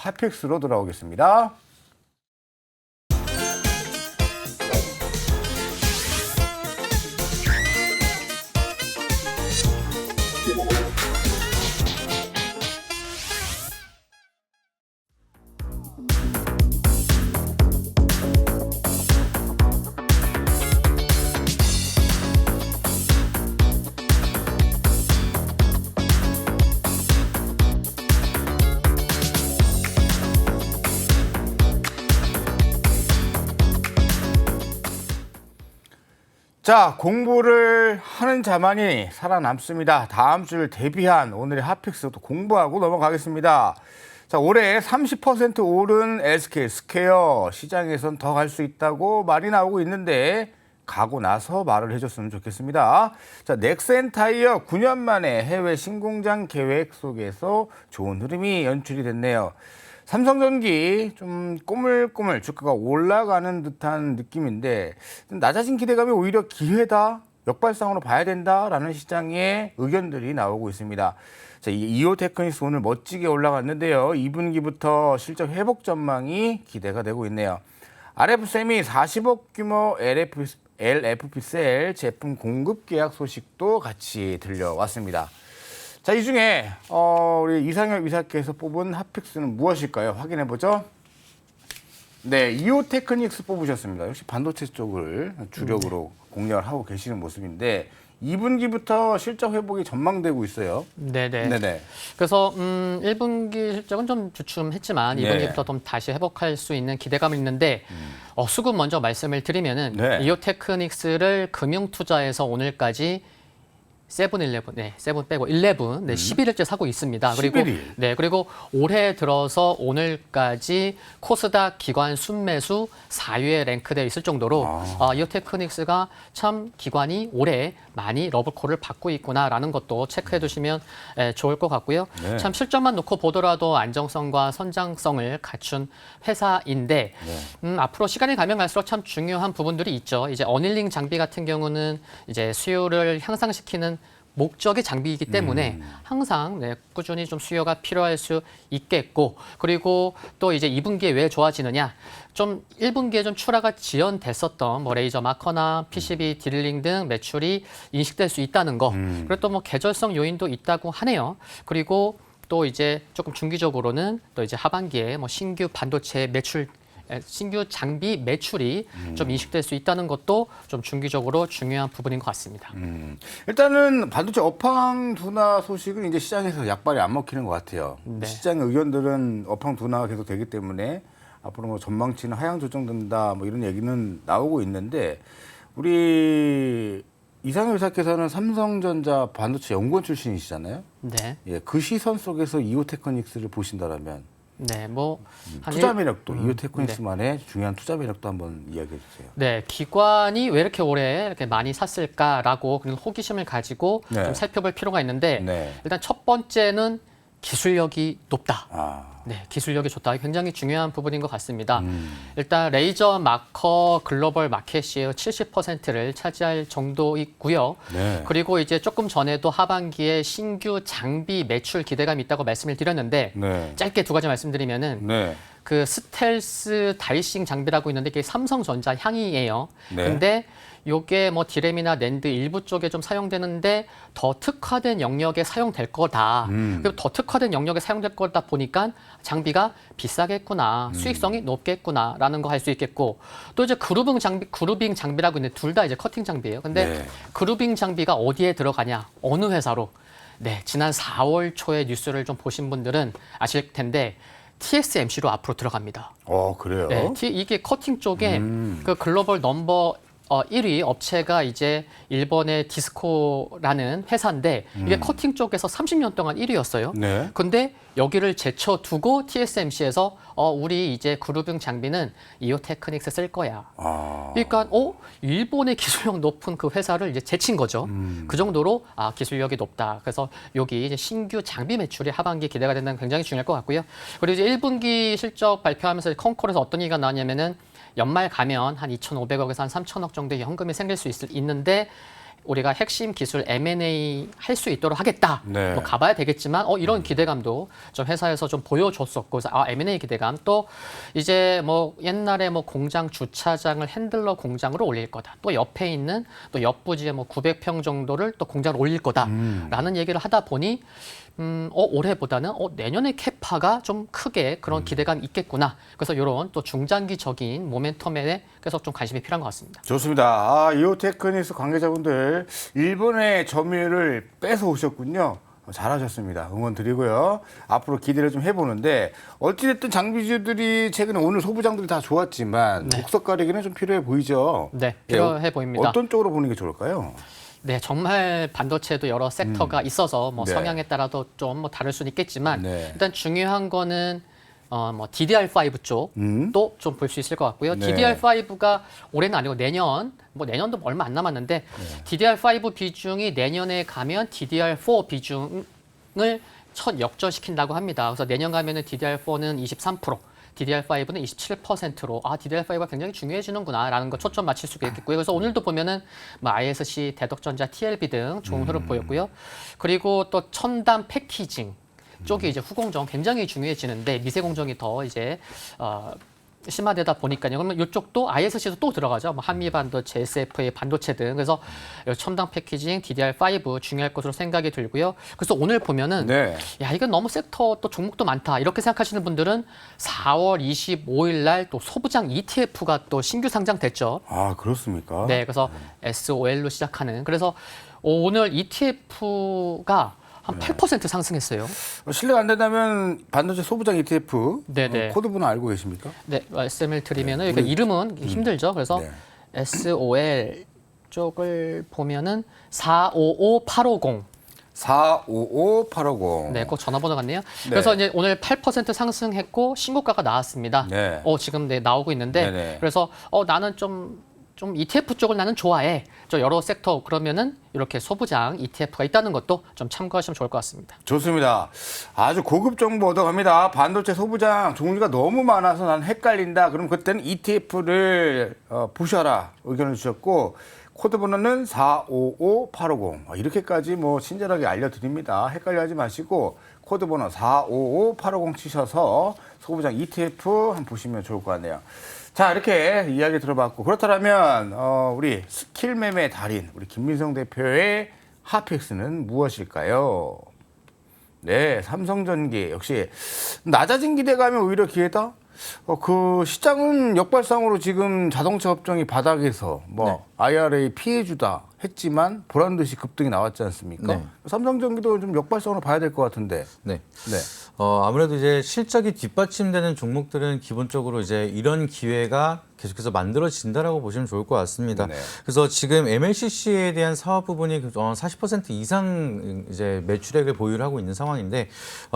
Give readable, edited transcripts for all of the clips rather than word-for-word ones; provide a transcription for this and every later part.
핫픽스로 돌아오겠습니다. 자, 공부를 하는 자만이 살아남습니다. 다음 주를 대비한 오늘의 핫픽스 또 공부하고 넘어가겠습니다. 자, 올해 30% 오른 SK 스퀘어 시장에선 더 갈 수 있다고 말이 나오고 있는데 가고 나서 말을 해줬으면 좋겠습니다. 자, 넥센타이어 9년 만에 해외 신공장 계획 속에서 좋은 흐름이 연출이 됐네요. 삼성전기 좀 꼬물꼬물 주가가 올라가는 듯한 느낌인데 낮아진 기대감이 오히려 기회다, 역발상으로 봐야 된다라는 시장의 의견들이 나오고 있습니다. 자, 이 이오테크닉스 오늘 멋지게 올라갔는데요. 2분기부터 실적 회복 전망이 기대가 되고 있네요. RF세미 40억 규모 LFP 제품 공급 계약 소식도 같이 들려왔습니다. 자, 이 중에 우리 이상혁 이사께서 뽑은 핫픽스는 무엇일까요? 확인해 보죠. 네, 이오테크닉스 뽑으셨습니다. 역시 반도체 쪽을 주력으로 공략을 하고 계시는 모습인데 2분기부터 실적 회복이 전망되고 있어요. 네네. 그래서 1분기 실적은 좀 주춤했지만 2분기부터 좀 다시 회복할 수 있는 기대감이 있는데 수급 먼저 말씀을 드리면은 이오테크닉스를 금융투자에서 오늘까지 세븐일레븐, 세븐 빼고 11, 11일째 사고 있습니다. 그리고 11일. 그리고 올해 들어서 오늘까지 코스닥 기관 순매수 4위에 랭크되어 있을 정도로 이오테크닉스가 참 기관이 올해 많이 러브콜을 받고 있구나라는 것도 체크해 두시면 좋을 것 같고요. 네. 참 실적만 놓고 보더라도 안정성과 선장성을 갖춘 회사인데 앞으로 시간이 가면 갈수록 참 중요한 부분들이 있죠. 이제 어닐링 장비 같은 경우는 이제 수요를 향상시키는 목적의 장비이기 때문에 항상 꾸준히 좀 수요가 필요할 수 있겠고, 그리고 또 이제 2분기에 왜 좋아지느냐, 좀 1분기에 좀 출하가 지연됐었던 뭐 레이저 마커나 PCB 드릴링 등 매출이 인식될 수 있다는 거, 그리고 또 뭐 계절성 요인도 있다고 하네요. 그리고 또 이제 조금 중기적으로는 또 이제 하반기에 뭐 신규 반도체 매출, 신규 장비 매출이 좀 인식될 수 있다는 것도 좀 중기적으로 중요한 부분인 것 같습니다. 일단은 반도체 업황 둔화 소식은 이제 시장에서 약발이 안 먹히는 것 같아요. 네. 시장의 의견들은 업황 둔화가 계속 되기 때문에 앞으로 뭐 전망치는 하향 조정된다 뭐 이런 얘기는 나오고 있는데 우리 이상혁 의사께서는 삼성전자 반도체 연구원 출신이시잖아요. 네. 예, 그 시선 속에서 이오테크닉스를 보신다라면 뭐 투자 매력도 이오테크닉스만의 중요한 투자 매력도 한번 이야기해 주세요. 네, 기관이 왜 이렇게 올해 이렇게 많이 샀을까라고 그런 호기심을 가지고 좀 살펴볼 필요가 있는데 일단 첫 번째는 기술력이 높다. 네, 기술력이 좋다. 굉장히 중요한 부분인 것 같습니다. 일단 레이저 마커 글로벌 마켓 시의 70%를 차지할 정도이고요. 그리고 이제 조금 전에도 하반기에 신규 장비 매출 기대감이 있다고 말씀을 드렸는데 짧게 두 가지 말씀드리면은 그 스텔스 다이싱 장비라고 있는데 이게 삼성전자 향이에요. 근데 요게 뭐 디램이나 낸드 일부 쪽에 좀 사용되는데 더 특화된 영역에 사용될 거다. 그리고 더 특화된 영역에 사용될 거다 보니까 장비가 비싸겠구나, 수익성이 높겠구나라는 거 할 수 있겠고, 또 이제 그루빙 장비라고 있는데 둘 다 이제 커팅 장비예요. 근데 그루빙 장비가 어디에 들어가냐, 어느 회사로? 네, 지난 4월 초에 뉴스를 좀 보신 분들은 아실 텐데. TSMC로 앞으로 들어갑니다. 그래요? 네, 이게 커팅 쪽에 그 글로벌 넘버 1위 업체가 이제 일본의 디스코라는 회사인데 이게 커팅 쪽에서 30년 동안 1위였어요. 근데 여기를 제쳐두고 TSMC에서 우리 이제 그루빙 장비는 이오테크닉스 쓸 거야. 그러니까 일본의 기술력 높은 그 회사를 이제 제친 거죠. 그 정도로 기술력이 높다. 그래서 여기 이제 신규 장비 매출이 하반기 기대가 된다는 굉장히 중요할 것 같고요. 그리고 이제 1분기 실적 발표하면서 컨콜에서 어떤 얘기가 나왔냐면은 연말 가면 한 2,500억에서 한 3,000억 정도의 현금이 생길 수 있는데 우리가 핵심 기술 M&A 할 수 있도록 하겠다. 네. 뭐 가봐야 되겠지만 이런 기대감도 좀 회사에서 좀 보여줬었고 그래서 M&A 기대감 또 이제 뭐 옛날에 뭐 공장 주차장을 핸들러 공장으로 올릴 거다. 또 옆에 있는 또 옆 부지에 뭐 900평 정도를 또 공장을 올릴 거다라는 얘기를 하다 보니 올해보다는 내년의 캐파가 좀 크게 그런 기대감이 있겠구나. 그래서 이런 또 중장기적인 모멘텀에 그래서 좀 관심이 필요한 것 같습니다. 좋습니다. 이오테크니스 관계자분들 일본의 점유율을 뺏어 오셨군요. 잘하셨습니다. 응원 드리고요. 앞으로 기대를 좀 해보는데 어찌됐든 장비주들이 최근에 오늘 소부장들이 다 좋았지만 목석 가리기는 좀 필요해 보이죠. 네, 필요해 보입니다. 어떤 쪽으로 보는 게 좋을까요? 네, 정말 반도체도 여러 섹터가 있어서 뭐 네. 성향에 따라도 좀 뭐 다를 수는 있겠지만 네. 일단 중요한 거는 뭐 DDR5 쪽도 좀 볼 수 있을 것 같고요. 네. DDR5가 올해는 아니고 내년, 뭐 내년도 얼마 안 남았는데 DDR5 비중이 내년에 가면 DDR4 비중을 첫 역전시킨다고 합니다. 그래서 내년 가면은 DDR4는 23%. DDR5는 27%로 DDR5가 굉장히 중요해지는구나라는 거 초점 맞출 수 있겠고요. 그래서 오늘도 보면은 뭐 ISC, 대덕전자, TLB 등 좋은 흐름 보였고요. 그리고 또 첨단 패키징 쪽이 이제 후공정 굉장히 중요해지는데 미세 공정이 더 이제 심화되다 보니까요. 그러면 이쪽도 ISC도 또 들어가죠. 뭐 한미 반도체, SFA 반도체 등. 그래서 첨단 패키징, DDR5 중요할 것으로 생각이 들고요. 그래서 오늘 보면은 네. 야 이건 너무 섹터 또 종목도 많다 이렇게 생각하시는 분들은 4월 25일 날 또 소부장 ETF가 또 신규 상장됐죠. 아, 그렇습니까? 네, 그래서 SOL로 시작하는. 그래서 오늘 ETF가 한 8% 상승했어요. 실례가 안 된다면 반도체 소부장 ETF 네네. 코드 번호 알고 계십니까? 네, 말씀을 드리면은 그러니까 이름은 힘들죠. 그래서 네. SOL 쪽을 보면은 455850. 455850. 네, 꼭 전화번호 같네요. 그래서 이제 오늘 8% 상승했고 신고가가 나왔습니다. 네. 지금 나오고 있는데 네네. 그래서 나는 좀 ETF 쪽을 나는 좋아해. 저 여러 섹터 그러면은 이렇게 소부장 ETF가 있다는 것도 좀 참고하시면 좋을 것 같습니다. 좋습니다. 아주 고급 정보 얻어갑니다. 반도체 소부장 종류가 너무 많아서 난 헷갈린다. 그럼 그때는 ETF를 보셔라 의견을 주셨고 코드 번호는 455850. 이렇게까지 뭐 친절하게 알려드립니다. 헷갈려하지 마시고 코드 번호 455850 치셔서 소부장 ETF 한번 보시면 좋을 것 같네요. 자, 이렇게 이야기 들어봤고 그렇다면 우리 스킬 매매 달인 우리 김민성 대표의 핫픽스는 무엇일까요? 네, 삼성전기 역시 낮아진 기대감이 오히려 기회다. 그 시장은 역발상으로 지금 자동차 업종이 바닥에서 뭐 IRA 피해주다 했지만 보란 듯이 급등이 나왔지 않습니까? 네. 삼성전기도 좀 역발상으로 봐야 될 것 같은데. 네. 네. 아무래도 이제 실적이 뒷받침되는 종목들은 기본적으로 이제 이런 기회가 계속해서 만들어진다라고 보시면 좋을 것 같습니다. 네. 그래서 지금 MLCC에 대한 사업 부분이 40% 이상 이제 매출액을 보유를 하고 있는 상황인데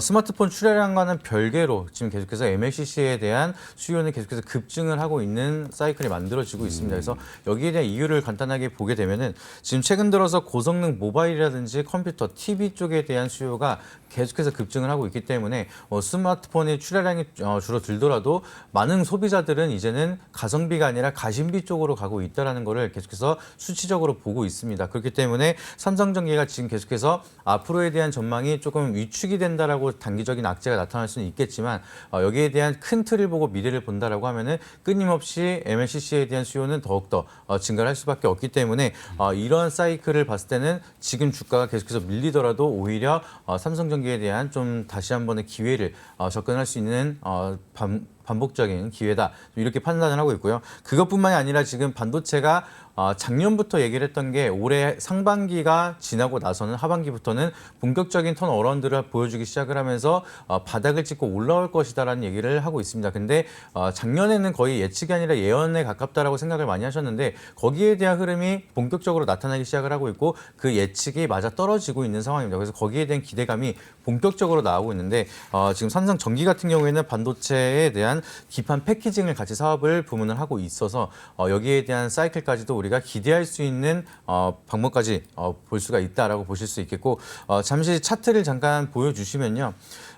스마트폰 출하량과는 별개로 지금 계속해서 MLCC에 대한 수요는 계속해서 급증을 하고 있는 사이클이 만들어지고 있습니다. 그래서 여기에 대한 이유를 간단하게 보게 되면은 지금 최근 들어서 고성능 모바일이라든지 컴퓨터, TV 쪽에 대한 수요가 계속해서 급증을 하고 있기 때문에 스마트폰의 출하량이 줄어들더라도 많은 소비자들은 이제는 가성비가 아니라 가심비 쪽으로 가고 있다는 것을 계속해서 수치적으로 보고 있습니다. 그렇기 때문에 삼성전기가 지금 계속해서 앞으로에 대한 전망이 조금 위축이 된다라고 단기적인 악재가 나타날 수는 있겠지만 여기에 대한 큰 틀을 보고 미래를 본다라고 하면은 끊임없이 MLCC에 대한 수요는 더욱더 증가할 수밖에 없기 때문에 이런 사이클을 봤을 때는 지금 주가가 계속해서 밀리더라도 오히려 삼성전기에 대한 좀 다시 한번의 기회를 접근할 수 있는 반복적인 기회다 이렇게 판단을 하고 있고요. 그것뿐만이 아니라 지금 반도체가 작년부터 얘기를 했던 게 올해 상반기가 지나고 나서는 하반기부터는 본격적인 턴어라운드를 보여주기 시작을 하면서 바닥을 찍고 올라올 것이다라는 얘기를 하고 있습니다. 근데 작년에는 거의 예측이 아니라 예언에 가깝다라고 생각을 많이 하셨는데 거기에 대한 흐름이 본격적으로 나타나기 시작을 하고 있고 그 예측이 맞아 떨어지고 있는 상황입니다. 그래서 거기에 대한 기대감이 본격적으로 나오고 있는데 지금 삼성전기 같은 경우에는 반도체에 대한 기판 패키징을 같이 사업을 부문을 하고 있어서 여기에 대한 사이클까지도 우리가 기대할 수 있는 방법까지 볼 수가 있다라고 보실 수 있겠고 잠시 차트를 잠깐 보여주시면요.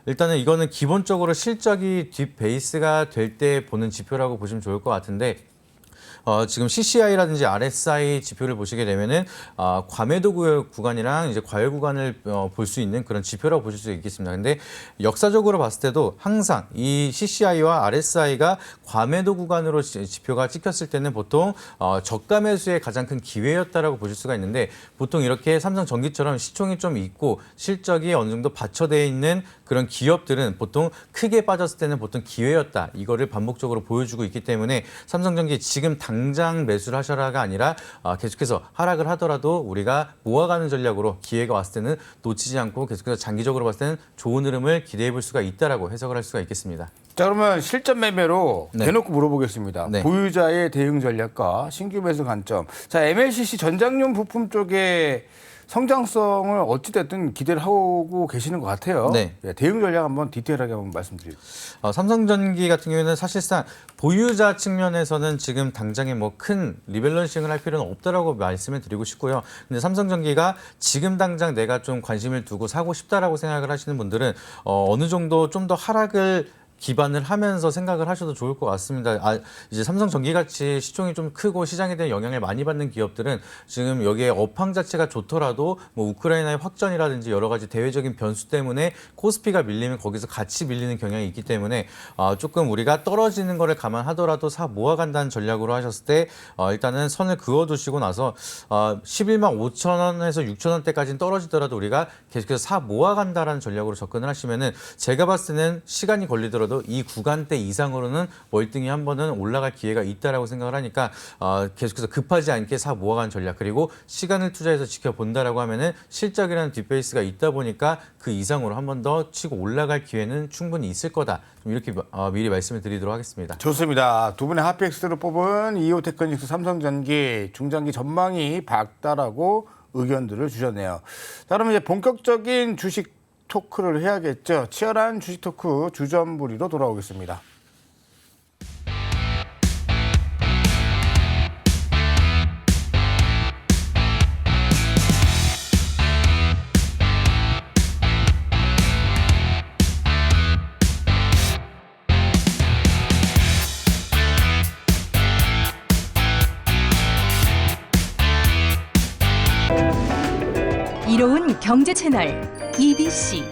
일단은 이거는 기본적으로 실적이 뒷 베이스가 될 때 보는 지표라고 보시면 좋을 것 같은데 지금 CCI라든지 RSI 지표를 보시게 되면은 과매도 구간이랑 이제 과열 구간을 볼 수 있는 그런 지표라고 보실 수 있겠습니다. 근데 역사적으로 봤을 때도 항상 이 CCI와 RSI가 과매도 구간으로 지표가 찍혔을 때는 보통 저가 매수의 가장 큰 기회였다라고 보실 수가 있는데, 보통 이렇게 삼성전기처럼 시총이 좀 있고 실적이 어느 정도 받쳐되어 있는 그런 기업들은 보통 크게 빠졌을 때는 보통 기회였다, 이거를 반복적으로 보여주고 있기 때문에 삼성전기 지금 당장 매수를 하셔라가 아니라 계속해서 하락을 하더라도 우리가 모아가는 전략으로 기회가 왔을 때는 놓치지 않고 계속해서 장기적으로 봤을 때는 좋은 흐름을 기대해 볼 수가 있다라고 해석을 할 수가 있겠습니다. 자, 그러면 실전 매매로 네. 대놓고 물어보겠습니다. 네. 보유자의 대응 전략과 신규 매수 관점. 자, MLCC 전장용 부품 쪽에 성장성을 어찌됐든 기대를 하고 계시는 것 같아요. 네. 예, 대응 전략 한번 디테일하게 한번 말씀드리죠. 삼성전기 같은 경우에는 사실상 보유자 측면에서는 지금 당장에 뭐 큰 리밸런싱을 할 필요는 없다라고 말씀을 드리고 싶고요. 근데 삼성전기가 지금 당장 내가 좀 관심을 두고 사고 싶다라고 생각을 하시는 분들은 어느 정도 좀 더 하락을 기반을 하면서 생각을 하셔도 좋을 것 같습니다. 이제 삼성전기같이 시총이 좀 크고 시장에 대한 영향을 많이 받는 기업들은 지금 여기에 업황 자체가 좋더라도 뭐 우크라이나의 확전이라든지 여러 가지 대외적인 변수 때문에 코스피가 밀리면 거기서 같이 밀리는 경향이 있기 때문에 조금 우리가 떨어지는 거를 감안하더라도 사 모아간다는 전략으로 하셨을 때 일단은 선을 그어두시고 나서 11만 5천 원에서 6천 원대까지는 떨어지더라도 우리가 계속해서 사 모아간다라는 전략으로 접근을 하시면은 제가 봤을 때는 시간이 걸리더라도 이 구간대 이상으로는 월등히 한 번은 올라갈 기회가 있다라고 생각을 하니까 계속해서 급하지 않게 사 모아가는 전략, 그리고 시간을 투자해서 지켜본다라고 하면은 실적이라는 뒷베이스가 있다 보니까 그 이상으로 한 번 더 치고 올라갈 기회는 충분히 있을 거다. 좀 이렇게 미리 말씀을 드리도록 하겠습니다. 좋습니다. 두 분의 핫픽스로 뽑은 이오테크닉스 삼성전기 중장기 전망이 밝다라고 의견들을 주셨네요. 자, 그러면 이제 본격적인 주식 토크를 해야겠죠. 치열한 주식 토크 주전부리로 돌아오겠습니다. 이로운 경제 채널 EBC